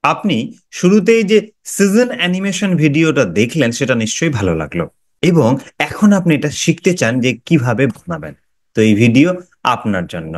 আপনি শুরুতেই যে সিজন অ্যানিমেশন ভিডিওটা দেখলেন সেটা নিশ্চয়ই ভালো লাগলো এবং এখন আপনি এটা শিখতে চান যে কিভাবে বানাবেন। তো এই ভিডিও আপনার জন্য।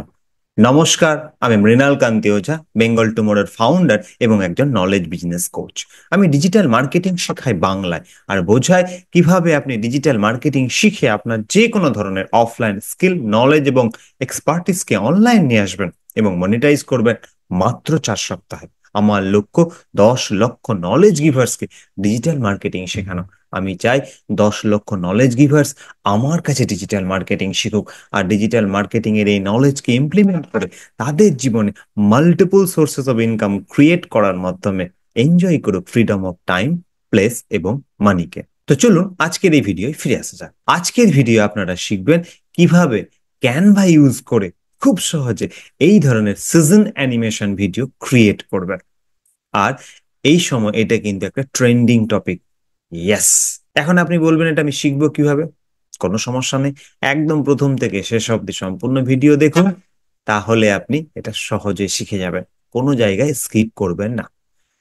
নমস্কার, আমি মৃণাল কান্তি ওঝা, বেঙ্গল টুমোরোর ফাউন্ডার এবং একজন নলেজ বিজনেস কোচ। আমি ডিজিটাল মার্কেটিং শেখাই বাংলায় আর বোঝাই কিভাবে আপনি ডিজিটাল মার্কেটিং শিখে আপনার যে কোনো ধরনের অফলাইন স্কিল, নলেজ এবং এক্সপার্টিসকে অনলাইন নিয়ে আসবেন এবং মনিটাইজ করবেন মাত্র 4 সপ্তাহে। আমার লক্ষ্য 10 লক্ষ নলেজ গিভার্সকে ডিজিটাল মার্কেটিং শেখানো। আমি চাই 10 লক্ষ নলেজ গিভার্স আমার কাছে ডিজিটাল মার্কেটিং শিখুক আর ডিজিটাল মার্কেটিং এর এই নলেজকে ইমপ্লিমেন্ট করে তাদের জীবনে multiple sources of income create করার মাধ্যমে এনজয় করুক ফ্রিডম অফ টাইম, প্লেস এবং মানিকে। তো চলুন আজকের এই ভিডিও ফিরে আসা যাক। আজকের ভিডিও আপনারা শিখবেন কিভাবে ক্যানভা ইউজ করে খুব সহজে এই ধরনের সিজন অ্যানিমেশন ভিডিও ক্রিয়েট করবেন। আর এই সময় এটা কিন্তু একটা ট্রেন্ডিং টপিক। ইয়েস। এখন আপনি বলবেন এটা আমি শিখবো কিভাবে? কোনো সমস্যা নেই, একদম প্রথম থেকে শেষ অবধি সম্পূর্ণ ভিডিও দেখুন, তাহলে আপনি এটা সহজে শিখে যাবেন। কোনো জায়গায় স্কিপ করবেন না।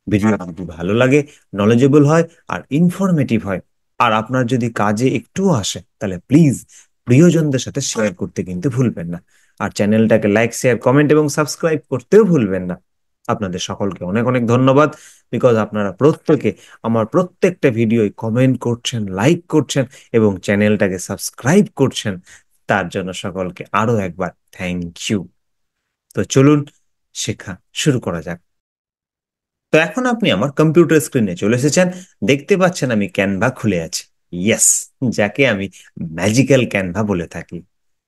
ভিডিও যদি ভালো লাগে, নলেজেবল হয় আর ইনফরমেটিভ হয় আর আপনার যদি কাজে একটুও আসে, তাহলে প্লিজ প্রিয়জনদের সাথে শেয়ার করতে কিন্তু ভুলবেন না। আর চ্যানেলটাকে লাইক, শেয়ার, কমেন্ট এবং সাবস্ক্রাইব করতেও ভুলবেন না। আপনাদের সকলকে অনেক অনেক ধন্যবাদ, বিকজ আপনারা প্রত্যেকে আমার প্রত্যেকটা ভিডিওয় কমেন্ট করছেন, লাইক করছেন এবং চ্যানেলটাকে সাবস্ক্রাইব করছেন। তার জন্য সকলকে আরো একবার থ্যাংক ইউ। তো চলুন শেখা শুরু করা যাক। তো এখন আপনি আমার কম্পিউটার স্ক্রিনে চলে এসেছেন, দেখতে পাচ্ছেন আমি ক্যানভা খুলে আছে। ইয়েস, যাকে আমি ম্যাজিক্যাল ক্যানভা বলে থাকি।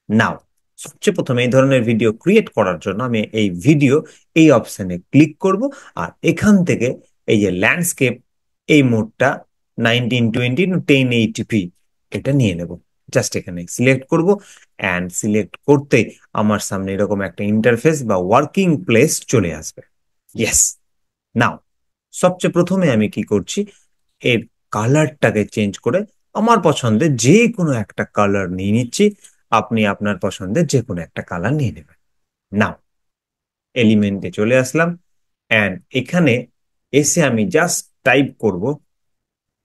নাও, সবচেয়ে প্রথমে এই ধরনের ভিডিও ক্রিয়েট করার জন্য আমি এই ভিডিও এই অপশনে ক্লিক করব আর এখান থেকে এই যে ল্যান্ডস্কেপ, এই মোডটা 1920 1080p এটা নিয়ে নেব। জাস্ট এখানে সিলেক্ট করব অ্যান্ড সিলেক্ট করতে আমার সামনে এরকম একটা ইন্টারফেস বা ওয়ার্কিং প্লেস চলে আসবে। ইয়েস। নাও, সবচেয়ে প্রথমে আমি কি করছি, এর কালারটাকে চেঞ্জ করে আমার পছন্দের যে কোনো একটা কালার নিয়ে নিচ্ছি। আপনি আপনার পছন্দের যে কোনো একটা কালার নিয়ে নেবেন। নাও, এলিমেন্টে চলে আসলাম অ্যান্ড এখানে এসে আমি জাস্ট টাইপ করব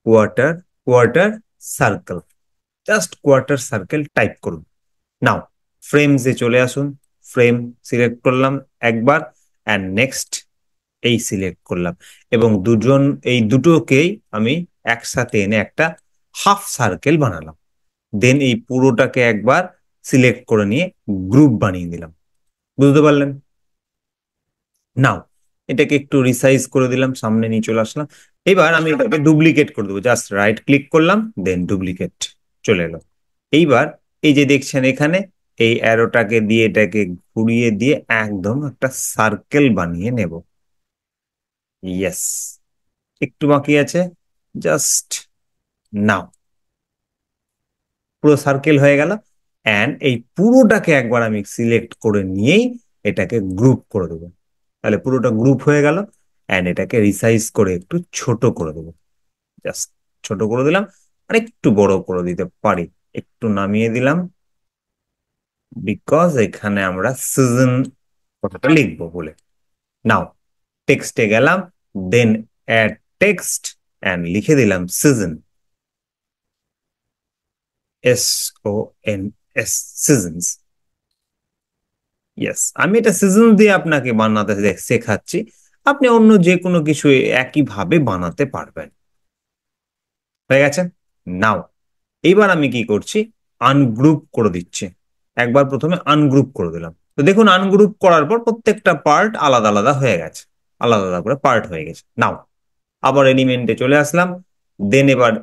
quarter, quarter circle. Just quarter circle type করুন। নাও, ফ্রেমসে চলে আসুন। ফ্রেম সিলেক্ট করলাম একবার অ্যান্ড নেক্সট এই সিলেক্ট করলাম এবং এই দুটোকেই আমি একসাথে এনে একটা হাফ সার্কেল বানালাম। দেন এই পুরোটাকে একবার সিলেক্ট করে নিয়ে গ্রুপ বানিয়ে দিলাম। বুঝতে পারলেন? নাও, এটাকে একটু রিসাইজ করে দিলাম, সামনে নিয়ে চলে আসলাম। এবার আমি এটাকে ডুপ্লিকেট করে দেবো। জাস্ট রাইট ক্লিক করলাম, দেন ডুপ্লিকেট চলে এলো। এইবার এই যে দেখছেন এখানে এই অ্যারোটাকে দিয়ে এটাকে ঘুরিয়ে দিয়ে একদম একটা সার্কেল বানিয়ে নেব। ইয়েস, একটু বাকি আছে। জাস্ট নাও, পুরো সার্কেল হয়ে গেল অ্যান্ড এই পুরোটাকে একবার আমি সিলেক্ট করে নিয়েই এটাকে গ্রুপ করে দেবো। তাহলে পুরোটা গ্রুপ হয়ে গেল অ্যান্ড এটাকে রিসাইজ করে একটু ছোট করে দেবো। জাস্ট ছোট করে দিলাম আর একটু বড় করে দিতে পারি। একটু নামিয়ে দিলাম, বিকজ এখানে আমরা সিজন কথাটা লিখবো বলে। নাও, টেক্সটে গেলাম, দেন অ্যাড টেক্সট অ্যান্ড লিখে দিলাম সিজন, SONS, সিজনস। ইয়েস, আমি এটা সিজন দিয়ে আপনাকে বানাতে শেখাচ্ছি। আপনি অন্য যে কোনো কিছু একইভাবে বানাতে পারবেন। হয়ে গেছে? নাও, এইবার আমি কি করছি, আনগ্রুপ করে দিচ্ছি। একবার প্রথমে আনগ্রুপ করে দিলাম। তো দেখুন আনগ্রুপ করার পর প্রত্যেকটা পার্ট আলাদা আলাদা হয়ে গেছে, আলাদা আলাদা করে পার্ট হয়ে গেছে। নাও, আবার এলিমেন্টে চলে আসলাম। দেন এবার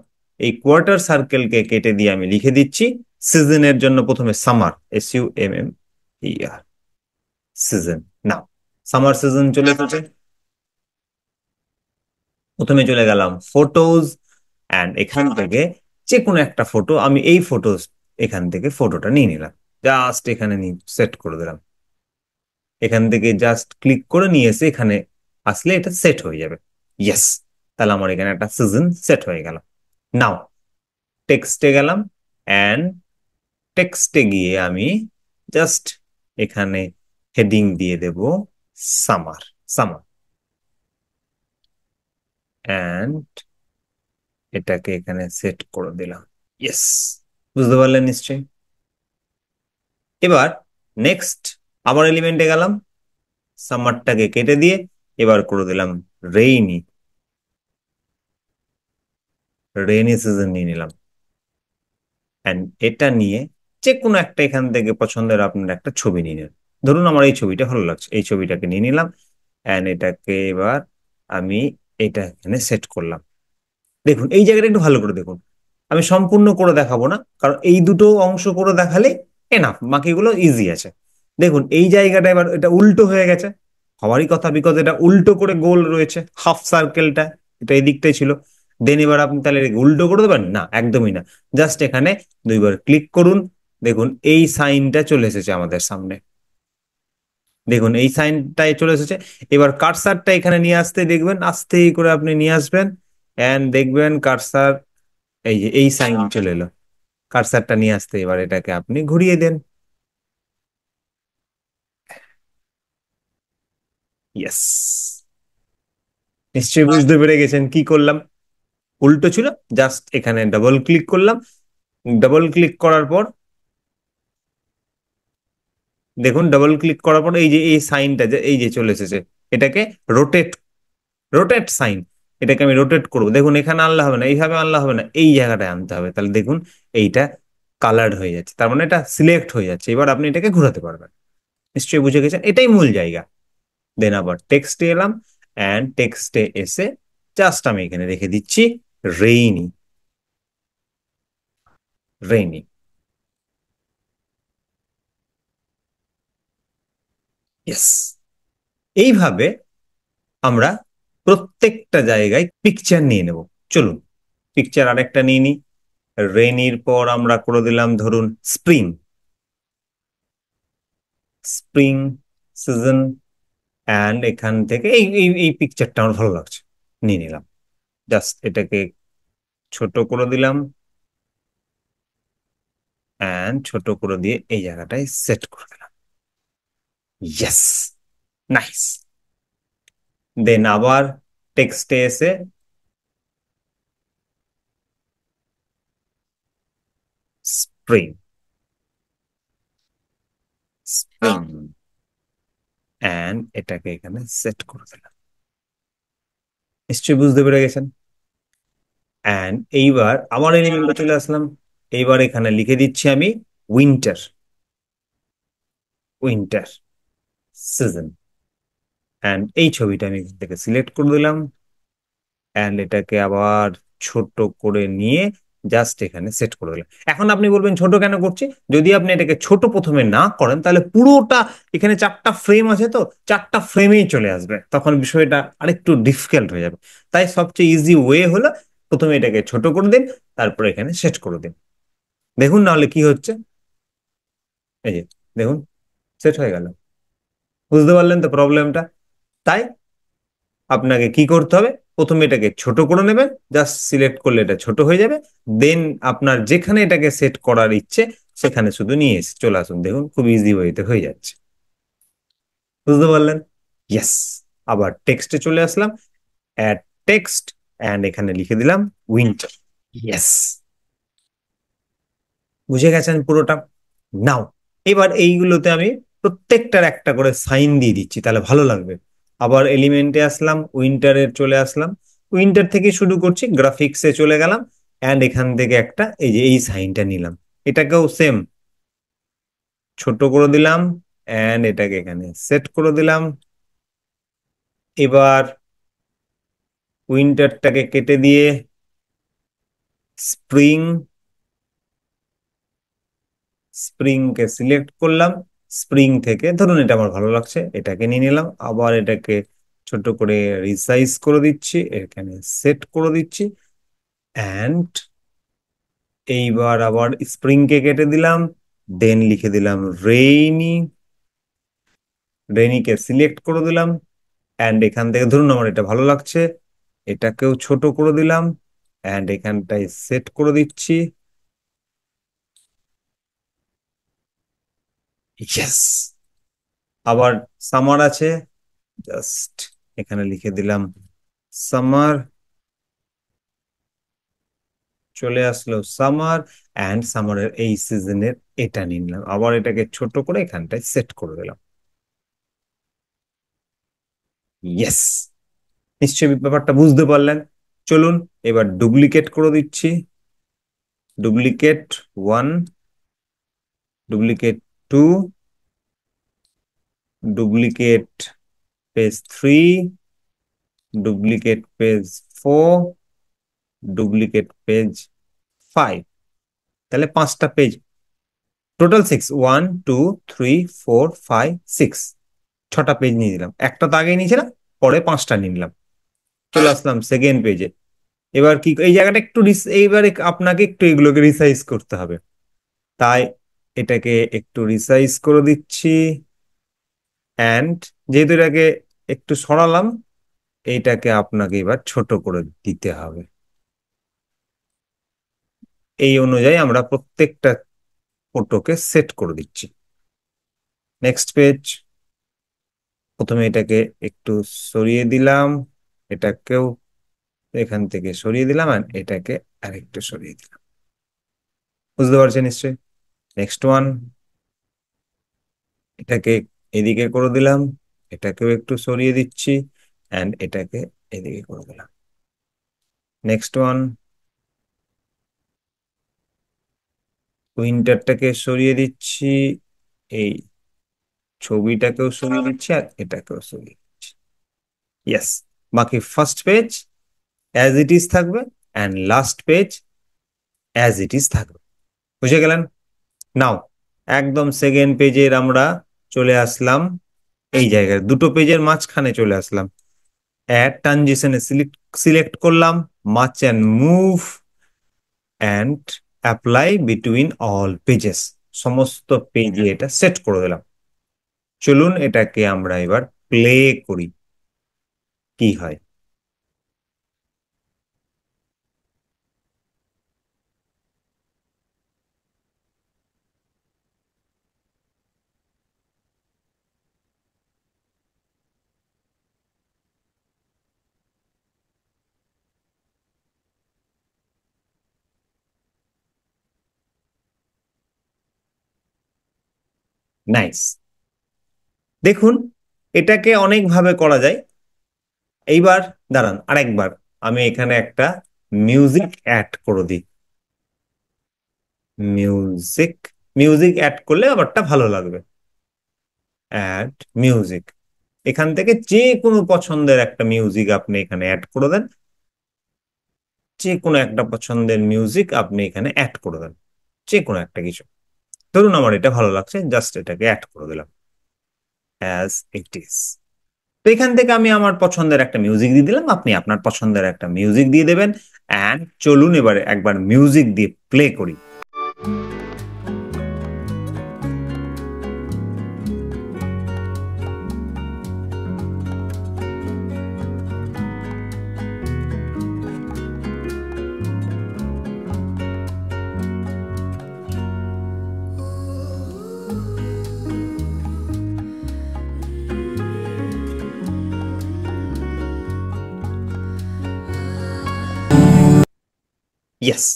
এই কোয়ার্টার সার্কেলকে কেটে দিয়ে আমি লিখে দিচ্ছি সিজনের জন্য প্রথমে সামার, SUMMER, সিজন। নাও, সামার সিজন চলে এসেছে। প্রথমে চলে গেলাম ফটোজ অ্যান্ড এখান থেকে যে কোনো একটা ফটো, আমি এই ফটোজ এখান থেকে ফটোটা নিয়ে নিলাম। জাস্ট এখানে সেট করে দিলাম। এখান থেকে জাস্ট ক্লিক করে নিয়ে এসে এখানে আসলে এটা সেট হয়ে যাবে। ইয়েস, তাহলে আমার এখানে একটা সিজন সেট হয়ে গেল। নাও, টেক্সটে গেলাম অ্যান্ড টেক্সটে গিয়ে আমি জাস্ট এখানে হেডিং দিয়ে দেব সামার, সামার। অ্যান্ড এটাকে এখানে সেট করে দিলাম। ইয়েস, বুঝতে পারলেন নিশ্চয়ই। এবার নেক্সট আবার এলিমেন্টে গেলাম, সামারটাকে কেটে দিয়ে এবার করে দিলাম রেইনি। রেইনি সিজন নিয়ে নিলাম, অ্যান্ড এটা নিয়ে যে কোনো একটা এখান থেকে পছন্দের আপনার একটা ছবি নিয়ে নিন। ধরুন আমার এই ছবিটা ভালো লাগছে, এই ছবিটাকে নিয়ে নিলাম, অ্যান্ড এটাকে এবার আমি এটা এখানে সেট করলাম। দেখুন এই জায়গাটা একটু ভালো করে দেখুন, আমি সম্পূর্ণ করে দেখাবো না, কারণ এই দুটো অংশ করে দেখালে এনাফ, বাকিগুলো ইজি আছে। দেখুন এই জায়গাটা এবার এটা উল্টো হয়ে গেছে, হওয়ারই কথা, বিকজ এটা উল্টো করে গোল রয়েছে, হাফ সার্কেলটা এটা এই দিকটাই ছিল। দেন এবার আপনি তাহলে এটাকে উল্টো করে দেবেন না, একদমই না। জাস্ট এখানে দুইবার ক্লিক করুন, দেখুন এই সাইনটা চলে এসেছে আমাদের সামনে। দেখুন এই সাইনটাই চলে এসেছে। এবার কার্সারটা এখানে নিয়ে আসতে দেখবেন, আস্তে করে আপনি নিয়ে আসবেন, এন্ড দেখবেন কার্সার এই যে এই সাইন চলে এলো। কার্সারটা নিয়ে আসতে এবার এটাকে আপনি ঘুরিয়ে দেন। ইয়েস, নিশ্চয়ই বুঝতে পেরে গেছেন কি করলাম। উল্টো ছিল, জাস্ট এখানে ডাবল ক্লিক করলাম, ডাবল ক্লিক করার পর দেখুন, ডাবল ক্লিক করার পর এই যে এই সাইনটা যে এই যে চলে এসেছে, এটাকে রোটেট, রোটেট সাইন, এটাকে আমি রোটেট করবো। দেখুন এখানে আনলে হবে না, এইভাবে আনলে হবে না, এই জায়গাটায় আনতে হবে। তাহলে দেখুন এইটা কালার্ড হয়ে যাচ্ছে, তার মানে এটা সিলেক্ট হয়ে যাচ্ছে। এবার আপনি এটাকে ঘোরাতে পারবেন। নিশ্চয়ই বুঝে গেছেন, এটাই মূল জায়গা। দেন আবার টেক্সটে এলাম, অ্যান্ড টেক্সটে এসে জাস্ট আমি এখানে রেখে দিচ্ছি রেইনি। Rainy, yes. এইভাবে আমরা প্রত্যেকটা জায়গায় পিকচার নিয়ে নেব। চলুন পিকচার আরেকটা নিয়ে নিই। রেইনির পর আমরা করে দিলাম ধরুন স্প্রিং, স্প্রিং সিজন, অ্যান্ড এখান থেকে এই এই এই পিকচারটা আমার ভালো লাগছে, নিয়ে নিলাম। জাস্ট এটাকে ছোট করে দিলাম, অ্যান্ড ছোট করে দিয়ে এই জায়গাটায় সেট করে দিলাম। Yes, nice. দেন আবার টেক্সটে এসে স্প্রিং, স্প্রিং, অ্যান্ড এটাকে এখানে সেট করে দিলাম। নিশ্চয়ই বুঝতে পেরে গেছেন। অ্যান্ড এইবার আবার এলিমেন্টে চলে আসলাম, এইবার এখানে লিখে দিচ্ছি আমি উইন্টার, উইন্টার সিজন, অ্যান্ড এই ছবিটা আমি এখান থেকে সিলেক্ট করে দিলাম, অ্যান্ড এটাকে আবার ছোট করে নিয়ে জাস্ট এখানে সেট করে দিলাম। এখন আপনি বলবেন ছোট কেন করছি, যদি আপনি এটাকে ছোট প্রথমে না করেন তাহলে পুরোটা, এখানে চারটা ফ্রেম আছে তো, চারটা ফ্রেমেই চলে আসবে, তখন বিষয়টা আরেকটু ডিফিকাল্ট হয়ে যাবে। তাই সবচেয়ে ইজি ওয়ে হলো প্রথমে এটাকে ছোট করে দিন, তারপর এখানে সেট করে দিন। দেখুন নাহলে কি হচ্ছে, এই যে দেখুন সেট হয়ে গেল। বুঝতে পারলেন তো প্রবলেমটা? তাই আপনাকে কি করতে হবে, প্রথমে এটাকে ছোট করে নেবেন, জাস্ট সিলেক্ট করলে এটা ছোট হয়ে যাবে। দেন আপনার যেখানে এটাকে সেট করার ইচ্ছে সেখানে শুধু নিয়ে এসে চলে আসুন, দেখুন খুব ইজি ওয়েতে হয়ে যাচ্ছে। বুঝতে পারলেন? ইয়েস। আবার টেক্সটে চলে আসলাম, অ্যাড টেক্সট, অ্যান্ড এখানে লিখে দিলাম উইন্টার। ইয়েস, বুঝে গেছেন পুরোটা? নাও এবার এইগুলোতে আমি প্রত্যেকটার একটা করে সাইন দিয়ে দিচ্ছি, তাহলে ভালো লাগবে। আবার এলিমেন্টে আসলাম, উইন্টারের চলে আসলাম, উইন্টার থেকে শুরু করছি, গ্রাফিক্সে চলে গেলাম, অ্যান্ড এখান থেকে একটা এই যে এই সাইনটা নিলাম, এটাকেও সেম ছোট করে দিলাম, অ্যান্ড এটাকে এখানে সেট করে দিলাম। এবার উইন্টারটাকে কেটে দিয়ে স্প্রিং, স্প্রিং কে সিলেক্ট করলাম, স্প্রিং থেকে ধরুন এটা আমার ভালো লাগছে, এটাকে নিয়ে নিলাম, আবার এটাকে ছোট করে রিসাইজ করে দিচ্ছি, এখানে সেট করে দিচ্ছি, অ্যান্ড এইবার আবার স্প্রিং কে কেটে দিলাম, দেন লিখে দিলাম রেইনি, রেইনি কে সিলেক্ট করে দিলাম, অ্যান্ড এখান থেকে ধরুন আমার এটা ভালো লাগছে, এটাকেও ছোট করে দিলাম, অ্যান্ড এখানটায় সেট করে দিচ্ছি। ইয়েস। আবার সামার আছে, জাস্ট এখানে লিখে দিলাম সামার, চলে আসলো সামার, অ্যান্ড সামারের এই সিজনের এটা নিলাম, আবার এটাকে ছোট করে এখানটায় সেট করে দিলাম। ইয়েস, নিশ্চয়ই ব্যাপারটা বুঝতে পারলেন। চলুন এবার ডুপ্লিকেট করে দিচ্ছি। Duplicate 1, duplicate 2, duplicate page 3, duplicate page 4, duplicate page 5। তাহলে 5টা পেজ, টোটাল 6, 1 2 3 4 5 6, 6টা পেজ নিয়ে দিলাম। একটা তো আগে নিয়েছিলাম, পরে 5টা নিয়ে নিলাম। চলে আসলাম সেকেন্ড পেজে। এবার কি এই জায়গাটা একটু এইবারে আপনাকে একটু এগুলোকে রিসাইজ করতে হবে, তাই এটাকে একটু রিসাইজ করে দিচ্ছি। অ্যান্ড যেহেতু এটাকে একটু সরালাম, এইটাকে আপনাকে এবার ছোট করে দিতে হবে। এই অনুযায়ী আমরা প্রত্যেকটা ফটোকে সেট করে দিচ্ছি। নেক্সট পেজ, প্রথমে এটাকে একটু সরিয়ে দিলাম, এটাকেও এখান থেকে সরিয়ে দিলাম, আর এটাকে আরেকটু সরিয়ে দিলাম। বুঝতে পারছেন নিশ্চয়ই? নেক্সট ওয়ান, এটাকে এদিকে করে দিলাম, এটাকেও একটু সরিয়ে দিচ্ছি, অ্যান্ড এটাকে এদিকে করে দিলাম। নেক্সট ওয়ান, উইন্টারটাকে সরিয়ে দিচ্ছি, এই ছবিটাকেও সরিয়ে দিচ্ছি, আর এটাকেও সরিয়ে দিচ্ছি। ইয়েস, বাকি first page as it is থাকবে, and last page as it is থাকবে। বুঝে গেলেন? নাও একদম সেকেন্ড পেজের আমরা চলে আসলাম, এই জায়গায় দুটো পেজের মাঝখানে চলে আসলাম। অ্যাড ট্রানজিশনে সিলেক্ট করলাম, much and move and apply between all pages, সমস্ত পেজে এটা সেট করে দিলাম। চলুন এটাকে আমরা এবার প্লে করি, কি হয়। নাইস, দেখুন এটাকে অনেক ভাবে করা যায়। এইবার দাঁড়ান আরেকবার, আমি এখানে একটা মিউজিক অ্যাড করে দিই। মিউজিক, মিউজিক অ্যাড করলে ব্যাপারটা ভালো লাগবে। অ্যাড মিউজিক, এখান থেকে যে কোনো পছন্দের একটা মিউজিক আপনি এখানে অ্যাড করে দেন, যে কোনো একটা পছন্দের মিউজিক আপনি এখানে অ্যাড করে দেন, যে কোনো একটা কিছু। ধরুন আমার এটা ভালো লাগছে, জাস্ট এটাকে অ্যাড করে দিলাম অ্যাজ ইট ইজ। তো এখান থেকে আমি আমার পছন্দের একটা মিউজিক দিয়ে দিলাম, আপনি আপনার পছন্দের একটা মিউজিক দিয়ে দেবেন। অ্যান্ড চলুন এবারে একবার মিউজিক দিয়ে প্লে করি। ইয়েস,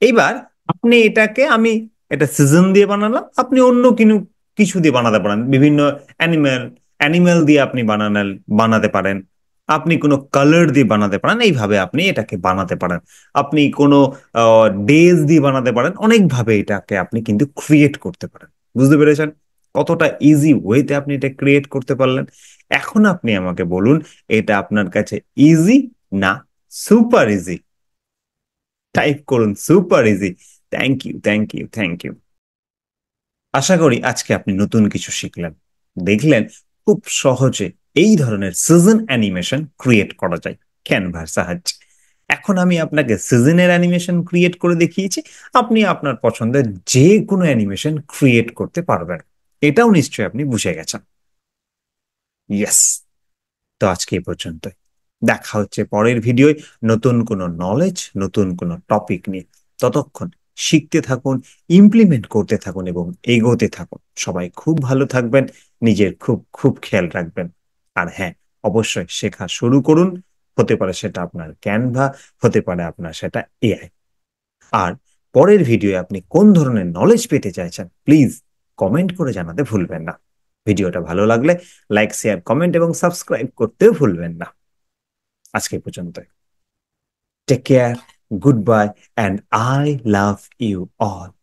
এইবার আপনি এটাকে, আমি এটা সিজন দিয়ে বানালাম, আপনি অন্য কিছু দিয়ে বানাতে পারেন, বিভিন্ন অ্যানিমেল অ্যানিমেল দিয়ে আপনি বানাতে পারেন, আপনি কোনো কালার দিয়ে বানাতে পারেন, এইভাবে আপনি এটাকে বানাতে পারেন। আপনি কোনো ডেজ দিয়ে বানাতে পারেন, অনেকভাবে এটাকে আপনি কিন্তু ক্রিয়েট করতে পারেন। বুঝতে পেরেছেন কতটা ইজি ওয়েতে আপনি এটা ক্রিয়েট করতে পারলেন? এখন আপনি আমাকে বলুন, এটা আপনার কাছে ইজি না সুপার ইজি? টাইপ করুন super easy. Thank you, thank you, thank you. আশা করি আজকে আপনি নতুন কিছু শিখলেন, দেখলেন খুব সহজে এই ধরনের সিজন অ্যানিমেশন ক্রিয়েট করা যায় ক্যানভার সাহায্যে। এখন আমি আপনাকে সিজনের অ্যানিমেশন ক্রিয়েট করে দেখিয়েছি, আপনি আপনার পছন্দের যে কোনো অ্যানিমেশন ক্রিয়েট করতে পারবেন, এটাও নিশ্চয়ই আপনি বুঝে গেছেন। ইয়েস, তো আজকে এই পর্যন্তই। দেখা হচ্ছে পরের ভিডিওয় নতুন কোনো নলেজ, নতুন কোনো টপিক নিয়ে। ততক্ষণ শিখতে থাকুন, ইমপ্লিমেন্ট করতে থাকুন এবং এগোতে থাকুন। সবাই খুব ভালো থাকবেন, নিজের খুব খুব খেয়াল রাখবেন। আর হ্যাঁ, অবশ্যই শেখা শুরু করুন। হতে পারে সেটা আপনার ক্যানভা, হতে পারে আপনার সেটা এআই। আর পরের ভিডিও আপনি কোন ধরনের নলেজ পেতে চাইছেন প্লিজ কমেন্ট করে জানাতে ভুলবেন না। ভিডিওটা ভালো লাগলে লাইক, শেয়ার, কমেন্ট এবং সাবস্ক্রাইব করতেও ভুলবেন না। আজকে পর্যন্ত, take care, good bye, and I love you all.